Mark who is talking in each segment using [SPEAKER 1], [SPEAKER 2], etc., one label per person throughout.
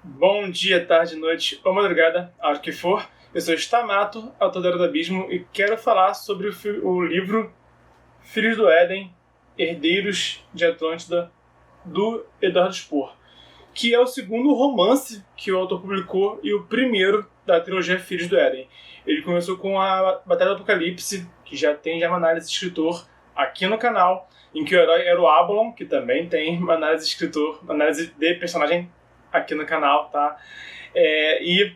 [SPEAKER 1] Bom dia, tarde, noite ou madrugada, a hora que for. Eu sou Stamato, autor da Era do Abismo, e quero falar sobre o livro Filhos do Éden, Herdeiros de Atlântida, do Eduardo Spohr, que é o segundo romance que o autor publicou e o primeiro da trilogia Filhos do Éden. Ele começou com a Batalha do Apocalipse, que já tem uma análise de escritor aqui no canal, em que o herói era o Abalon, que também tem uma análise de escritor, uma análise de personagem aqui no canal, tá? E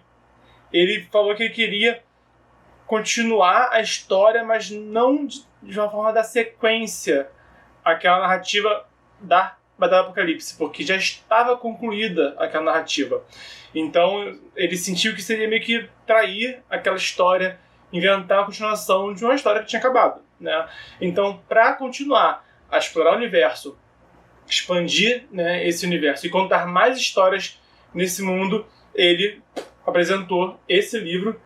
[SPEAKER 1] ele falou que ele queria continuar a história, mas não de uma forma da sequência, aquela narrativa da Batalha do Apocalipse, porque já estava concluída aquela narrativa. Então ele sentiu que seria meio que trair aquela história, inventar a continuação de uma história que tinha acabado, né? Então, para continuar a explorar o universo, expandir, né, esse universo e contar mais histórias nesse mundo, ele apresentou esse livro,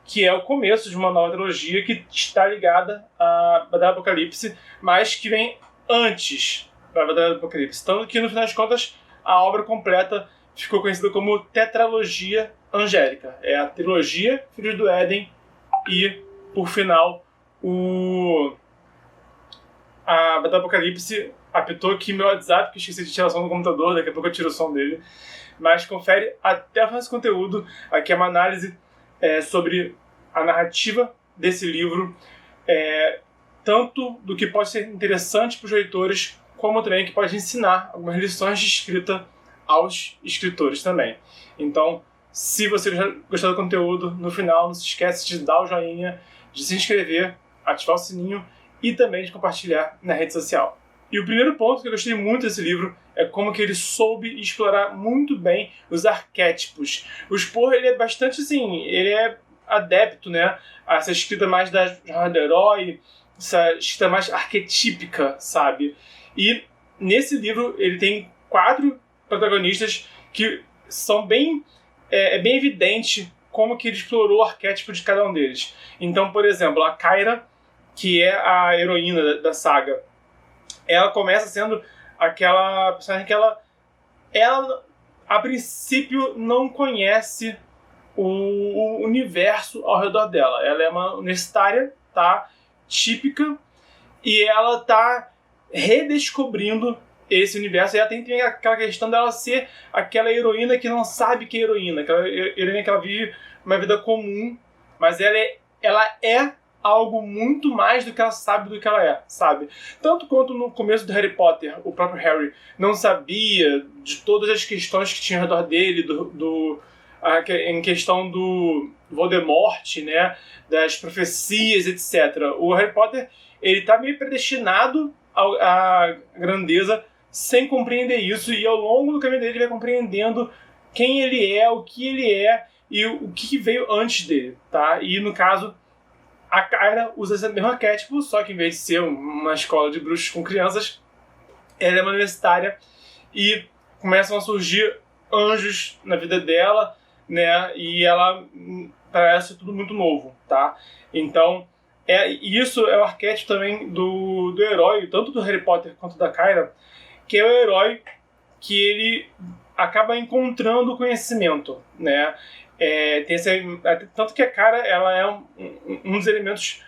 [SPEAKER 1] que é o começo de uma nova trilogia que está ligada à Batalha do Apocalipse, mas que vem antes da Batalha do Apocalipse. Tanto que, no final das contas, a obra completa ficou conhecida como Tetralogia Angélica. É a trilogia Filhos do Éden e, por final, a Batalha do Apocalipse. Apitou aqui meu WhatsApp, que esqueci de tirar o som do computador, daqui a pouco eu tiro o som dele. Mas confere até o final desse conteúdo. Aqui é uma análise sobre a narrativa desse livro, tanto do que pode ser interessante para os leitores, como também que pode ensinar algumas lições de escrita aos escritores também. Então, se você gostou do conteúdo, no final não se esquece de dar o joinha, de se inscrever, ativar o sininho e também de compartilhar na rede social. E o primeiro ponto que eu gostei muito desse livro é como que ele soube explorar muito bem os arquétipos. O Spohr, ele é bastante assim, ele é adepto, né, a essa escrita mais da jornada do herói, essa escrita mais arquetípica, sabe? E nesse livro ele tem 4 protagonistas que são bem... É bem evidente como que ele explorou o arquétipo de cada um deles. Então, por exemplo, a Kyra, que é a heroína da saga, ela começa sendo aquela personagem que ela a princípio não conhece o universo ao redor dela. Ela é uma universitária, tá, típica, e ela tá redescobrindo esse universo. E ela tem aquela questão dela ser aquela heroína que não sabe que é heroína, aquela heroína que ela vive uma vida comum, mas ela é algo muito mais do que ela sabe do que ela é, sabe? Tanto quanto no começo do Harry Potter, o próprio Harry não sabia de todas as questões que tinha ao redor dele, em questão do Voldemort, né? Das profecias, etc. O Harry Potter, ele tá meio predestinado à grandeza sem compreender isso, e ao longo do caminho dele ele vai compreendendo quem ele é, o que ele é e o que veio antes dele, tá? E no caso, a Kyra usa esse mesmo arquétipo, só que em vez de ser uma escola de bruxos com crianças, ela é uma universitária e começam a surgir anjos na vida dela, né? E ela parece tudo muito novo, tá? Então, isso é o arquétipo também do herói, tanto do Harry Potter quanto da Kyra, que é o herói que ele acaba encontrando o conhecimento, né? Tanto que a Kyra, ela é um dos elementos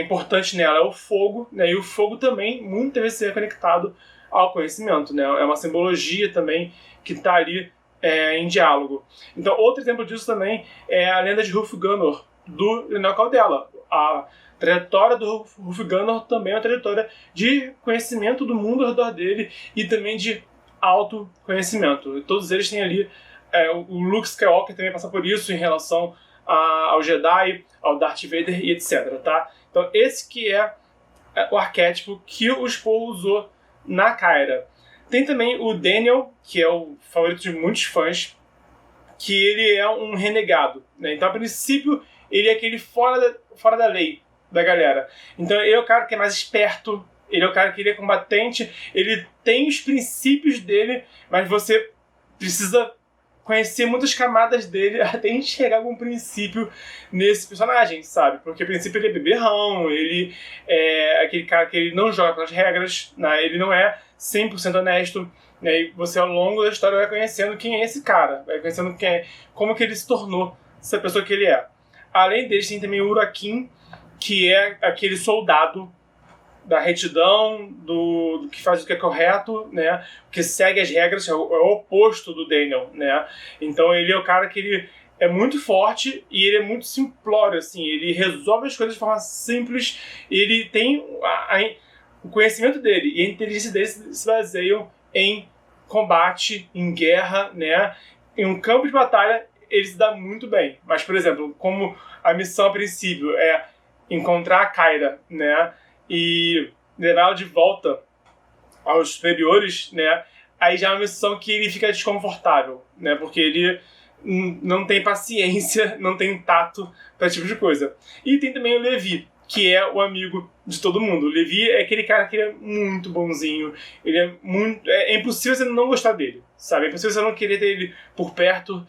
[SPEAKER 1] importantes nela, é o fogo, né? E o fogo também muitas vezes é conectado ao conhecimento, né? É uma simbologia também que está ali em diálogo. Então, outro exemplo disso também é a lenda de Hrungnor, do Lionel Caldela. A trajetória do Hrungnor também é uma trajetória de conhecimento do mundo ao redor dele e também de autoconhecimento. Todos eles têm ali o Luke Skywalker também passa por isso em relação ao Jedi, ao Darth Vader e etc. Tá? Então esse que é o arquétipo que o Spohr usou na Kyra. Tem também o Daniel, que é o favorito de muitos fãs, que ele é um renegado, né? Então a princípio ele é aquele fora da lei da galera. Então ele é o cara que é mais esperto, ele é o cara que ele é combatente, ele tem os princípios dele, mas você precisa conhecer muitas camadas dele até enxergar algum princípio nesse personagem, sabe? Porque a princípio ele é beberrão, ele é aquele cara que ele não joga pelas regras, né? Ele não é 100% honesto, né? E você, ao longo da história, vai conhecendo quem é esse cara, vai conhecendo como que ele se tornou essa pessoa que ele é. Além dele, tem também o Urakin, que é aquele soldado da retidão, do que faz o que é correto, né? Que segue as regras, é o oposto do Daniel, né? Então ele é o cara que ele é muito forte e ele é muito simplório, assim. Ele resolve as coisas de forma simples. Ele tem o conhecimento dele e a inteligência dele se baseiam em combate, em guerra, né? Em um campo de batalha, ele se dá muito bem. Mas, por exemplo, como a missão a princípio é encontrar a Kyra, né? E levar ela de volta aos superiores, né? Aí já é uma missão que ele fica desconfortável, né? Porque ele não tem paciência, não tem tato para esse tipo de coisa. E tem também o Levi, que é o amigo de todo mundo. O Levi é aquele cara que é muito bonzinho, ele é muito... É impossível você não gostar dele, sabe? É impossível você não querer ter ele por perto,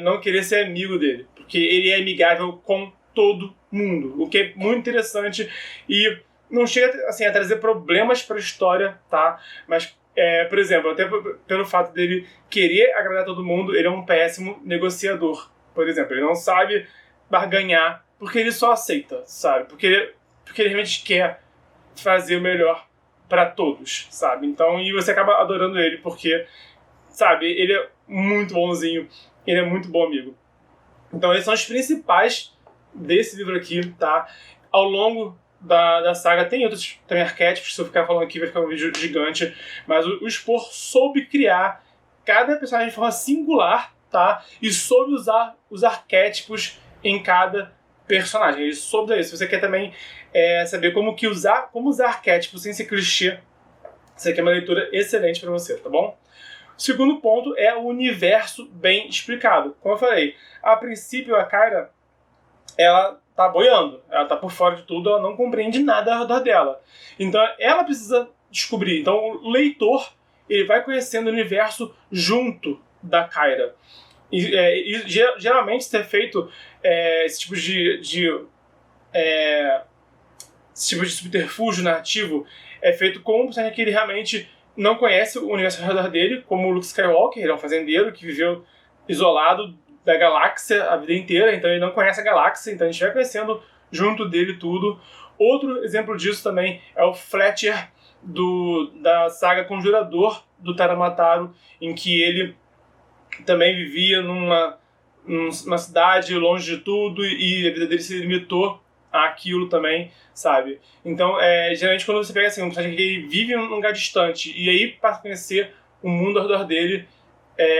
[SPEAKER 1] não querer ser amigo dele, porque ele é amigável com todo mundo, o que é muito interessante e não chega assim, a trazer problemas para a história, tá? Mas, por exemplo, até pelo fato dele querer agradar todo mundo, ele é um péssimo negociador, por exemplo. Ele não sabe barganhar porque ele só aceita, sabe? Porque ele realmente quer fazer o melhor para todos, sabe? Então, e você acaba adorando ele porque, sabe, ele é muito bonzinho, ele é muito bom amigo. Então, esses são os principais desse livro aqui, tá? Ao longo da saga tem outros também arquétipos, se eu ficar falando aqui vai ficar um vídeo gigante, mas o Spor soube criar cada personagem de forma singular, tá? E soube usar os arquétipos em cada personagem. Ele soube isso. Se você quer também saber como usar arquétipos sem ser clichê, isso aqui é uma leitura excelente para você, tá bom? O segundo ponto é o universo bem explicado. Como eu falei, a princípio a Kyra, ela tá boiando, ela tá por fora de tudo, ela não compreende nada ao redor dela. Então ela precisa descobrir. Então o leitor, ele vai conhecendo o universo junto da Kyra. E geralmente isso é feito, esse tipo de subterfúgio narrativo é feito com um personagem que ele realmente não conhece o universo ao redor dele, como o Luke Skywalker. Ele é um fazendeiro que viveu isolado da galáxia a vida inteira, então ele não conhece a galáxia, então a gente vai conhecendo junto dele tudo. Outro exemplo disso também é o Fletcher da saga Conjurador do Taramataro, em que ele também vivia numa cidade longe de tudo e a vida dele se limitou àquilo também, sabe? Então, geralmente quando você pega assim, um personagem que vive em um lugar distante e aí passa a conhecer o mundo ao redor dele,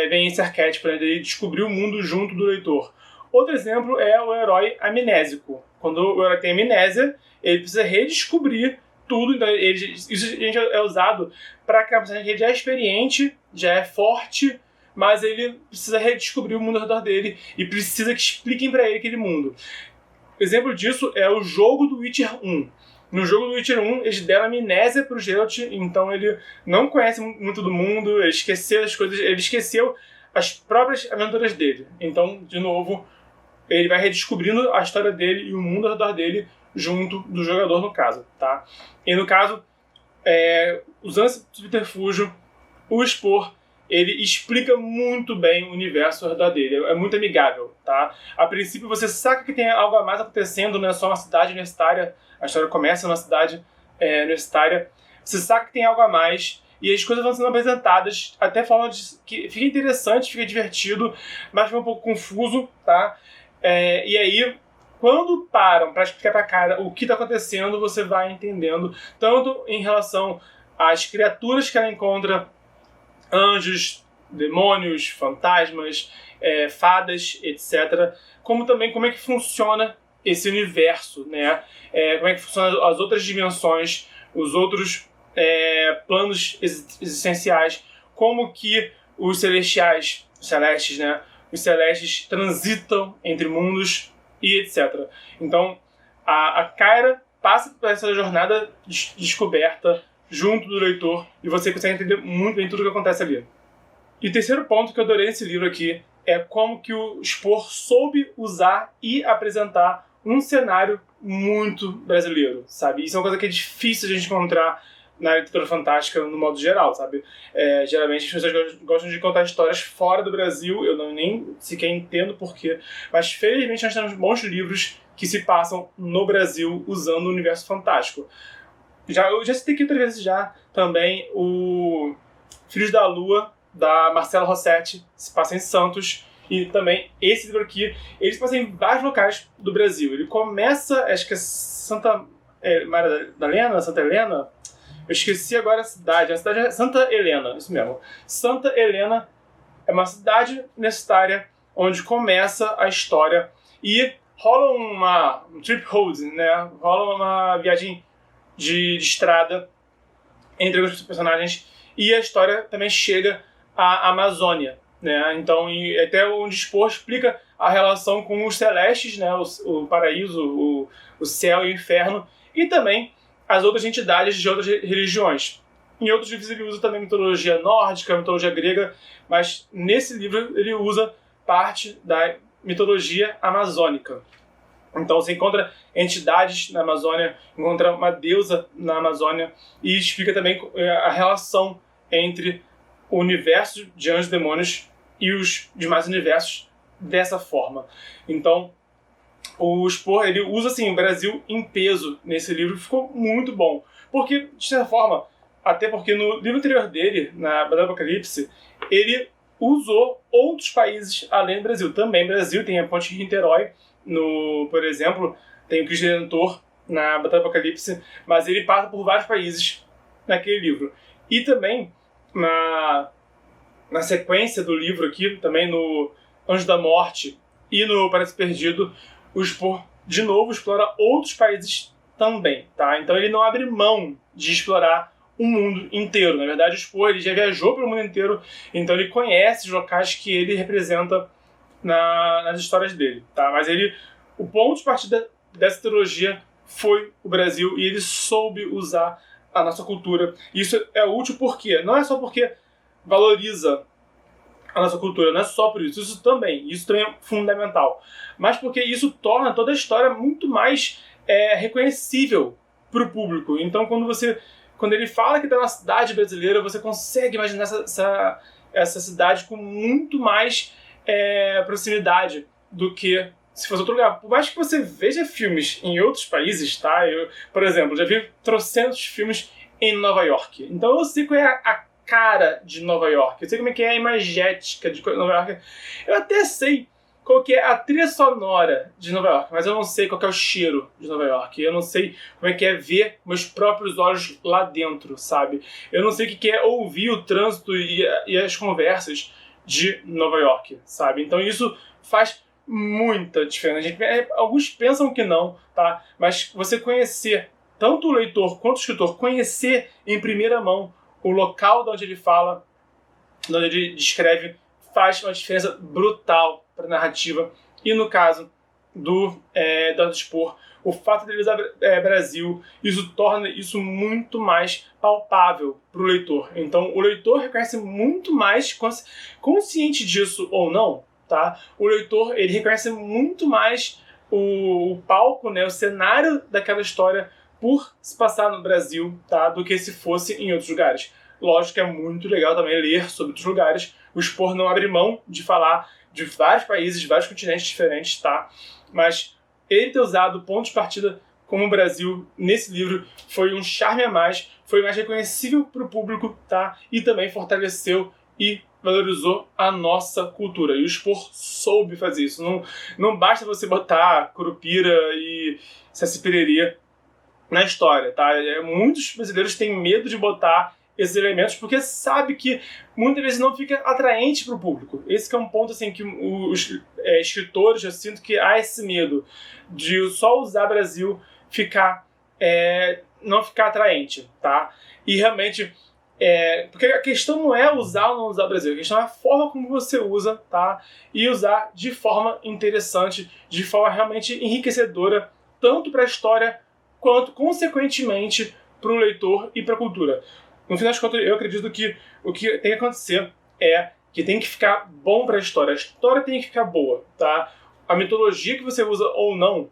[SPEAKER 1] vem esse arquétipo, né, de descobrir o mundo junto do leitor. Outro exemplo é o herói amnésico. Quando o herói tem amnésia, ele precisa redescobrir tudo. Então isso é usado para que a pessoa que já é experiente, já é forte, mas ele precisa redescobrir o mundo ao redor dele e precisa que expliquem para ele aquele mundo. Exemplo disso é o jogo do Witcher 1. No jogo do Witcher 1, eles deram amnésia pro Geralt, então ele não conhece muito do mundo, ele esqueceu as coisas, ele esqueceu as próprias aventuras dele. Então, de novo, ele vai redescobrindo a história dele e o mundo ao redor dele junto do jogador, no caso, tá? E no caso, usando esse subterfúgio, o Spor, ele explica muito bem o universo ao redor dele. É muito amigável, tá? A princípio você saca que tem algo a mais acontecendo, não é só uma cidade universitária. A história começa numa cidade universitária. Você saca que tem algo a mais e as coisas vão sendo apresentadas até forma que fica interessante, fica divertido, mas fica um pouco confuso, tá? E aí, quando param para explicar pra cara o que está acontecendo, você vai entendendo, tanto em relação às criaturas que ela encontra, anjos, demônios, fantasmas, fadas, etc. Como também como é que funciona esse universo, né? Como é que funcionam as outras dimensões, os outros planos existenciais, como que os celestes, né? Os celestes transitam entre mundos e etc. Então, a Kyra passa por essa jornada de descoberta junto do leitor, e você consegue entender muito bem tudo o que acontece ali. E o terceiro ponto que eu adorei nesse livro aqui é como que o Spor soube usar e apresentar um cenário muito brasileiro, sabe? Isso é uma coisa que é difícil de a gente encontrar na literatura fantástica no modo geral, sabe? Geralmente as pessoas gostam de contar histórias fora do Brasil, eu nem sequer entendo porquê, mas felizmente nós temos bons livros que se passam no Brasil usando o universo fantástico. Eu já citei aqui outras vezes já também o Filhos da Lua, da Marcela Rossetti, se passa em Santos, e também esse livro aqui, ele se passa em vários locais do Brasil. Ele começa, acho que é Santa Madalena, Santa Helena, eu esqueci agora a cidade é Santa Helena, isso mesmo. Santa Helena é uma cidade universitária onde começa a história e rola um trip road, né? Rola uma viagem de estrada entre os personagens e a história também chega à Amazônia, né? Então, até o Dispor explica a relação com os celestes, né? O paraíso, o céu e o inferno, e também as outras entidades de outras religiões. Em outros livros ele usa também mitologia nórdica, mitologia grega, mas nesse livro ele usa parte da mitologia amazônica. Então você encontra entidades na Amazônia, encontra uma deusa na Amazônia e explica também a relação entre o universo de anjos e demônios e os demais universos dessa forma. Então o Spohr, ele usa assim, o Brasil em peso nesse livro, ficou muito bom. Porque, de certa forma, até porque no livro anterior dele, na Batalha do Apocalipse, ele usou outros países além do Brasil. Também Brasil, tem a Ponte Rio-Niterói, por exemplo, tem o Cristo Redentor na Batalha do Apocalipse, mas ele passa por vários países naquele livro. E também, na sequência do livro aqui, também no Anjo da Morte e no Paraíso Perdido, o Spohr, de novo, explora outros países também, tá? Então ele não abre mão de explorar o mundo inteiro. Na verdade, o Spohr, ele já viajou pelo mundo inteiro, então ele conhece os locais que ele representa nas histórias dele, tá? Mas o ponto de partida dessa trilogia foi o Brasil, e ele soube usar a nossa cultura. Isso é útil porque não é só porque valoriza a nossa cultura, não é só por isso, isso também é fundamental, mas porque isso torna toda a história muito mais reconhecível para o público. Então quando ele fala que está na cidade brasileira, você consegue imaginar essa cidade com muito mais proximidade do que se fosse outro lugar. Por mais que você veja filmes em outros países, tá? Eu, por exemplo, já vi trocentos filmes em Nova York, então eu sei qual é a cara de Nova York, eu sei como é que é a imagética de Nova York, eu até sei qual que é a trilha sonora de Nova York, mas eu não sei qual que é o cheiro de Nova York, eu não sei como é que é ver meus próprios olhos lá dentro, sabe? Eu não sei o que é ouvir o trânsito e as conversas de Nova York, sabe? Então isso faz muita diferença. Alguns pensam que não, tá? Mas você conhecer, tanto o leitor quanto o escritor, conhecer em primeira mão o local de onde ele fala, de onde ele descreve, faz uma diferença brutal para a narrativa. E no caso do Spohr, o fato de ele usar Brasil, isso torna isso muito mais palpável para o leitor. Então o leitor reconhece muito mais, consciente disso ou não, tá? O leitor, ele reconhece muito mais o palco, né, o cenário daquela história por se passar no Brasil, tá, do que se fosse em outros lugares. Lógico que é muito legal também ler sobre outros lugares. O Spohr não abre mão de falar de vários países, de vários continentes diferentes, tá? Mas ele ter usado o ponto de partida como o Brasil nesse livro foi um charme a mais, foi mais reconhecível para o público, tá? E também fortaleceu e valorizou a nossa cultura. E o Spohr soube fazer isso. Não basta você botar Curupira e Saci-Pererê na história, tá? Muitos brasileiros têm medo de botar esses elementos porque sabe que muitas vezes não fica atraente para o público. Esse que é um ponto assim que os escritores, eu sinto que há esse medo de só usar Brasil não ficar atraente, tá? E realmente porque a questão não é usar ou não usar Brasil, a questão é a forma como você usa, tá? E usar de forma interessante, de forma realmente enriquecedora, tanto para a história quanto, consequentemente, para o leitor e para a cultura. No final das contas, eu acredito que o que tem que acontecer é que tem que ficar bom para a história tem que ficar boa, tá? A mitologia que você usa ou não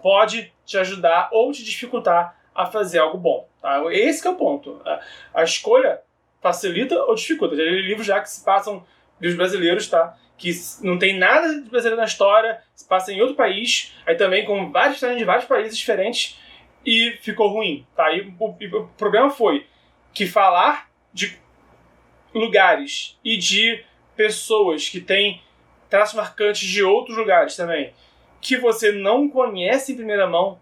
[SPEAKER 1] pode te ajudar ou te dificultar a fazer algo bom. Tá? Esse que é o ponto. A escolha facilita ou dificulta. Já li livros já que se passam, livros brasileiros, tá? Que não tem nada de brasileiro na história, se passa em outro país, aí também com vários personagens de vários países diferentes, e ficou ruim. Tá? E o problema foi que falar de lugares e de pessoas que têm traços marcantes de outros lugares também, que você não conhece em primeira mão,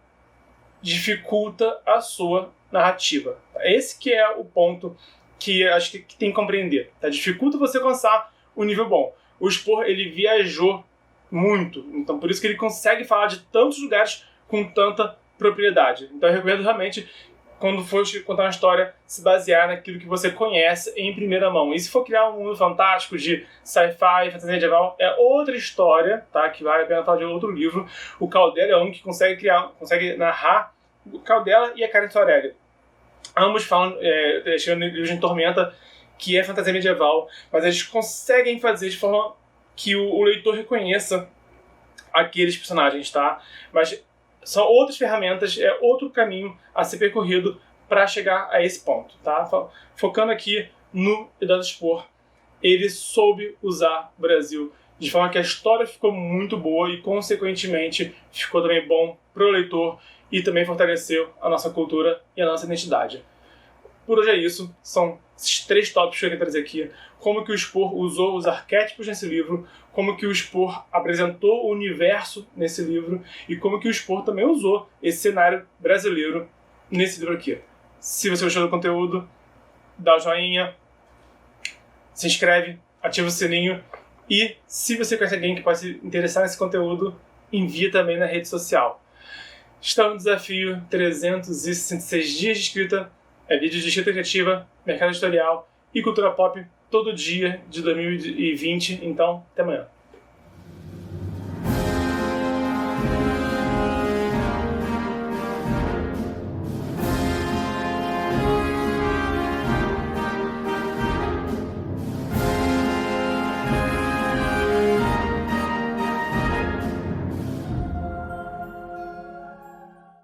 [SPEAKER 1] dificulta a sua narrativa. Esse que é o ponto que acho que tem que compreender. Tá? Dificulta você alcançar um nível bom. O Spohr, ele viajou muito, então por isso que ele consegue falar de tantos lugares com tanta propriedade. Então eu recomendo realmente, quando for contar uma história, se basear naquilo que você conhece em primeira mão. E se for criar um mundo fantástico de sci-fi, fantasia medieval, é outra história, tá? Que vale a pena falar de outro livro. O Caldela é um que consegue narrar. O Caldela e a Karen Sorelli. Ambos falam, chegando no livro de Tormenta, que é fantasia medieval, mas eles conseguem fazer de forma que o leitor reconheça aqueles personagens, tá? Mas são outras ferramentas, é outro caminho a ser percorrido para chegar a esse ponto, tá? Focando aqui no Eduardo Spohr, ele soube usar o Brasil de forma que a história ficou muito boa e, consequentemente, ficou também bom para o leitor e também fortaleceu a nossa cultura e a nossa identidade. Por hoje é isso, são esses 3 tópicos que eu queria trazer aqui. Como que o Spohr usou os arquétipos nesse livro, como que o Spohr apresentou o universo nesse livro e como que o Spohr também usou esse cenário brasileiro nesse livro aqui. Se você gostou do conteúdo, dá o joinha, se inscreve, ativa o sininho e se você conhece alguém que pode se interessar nesse conteúdo, envia também na rede social. Estamos no desafio 366 dias de escrita. É vídeo de escrita criativa, mercado editorial e cultura pop todo dia de 2020. Então, até amanhã.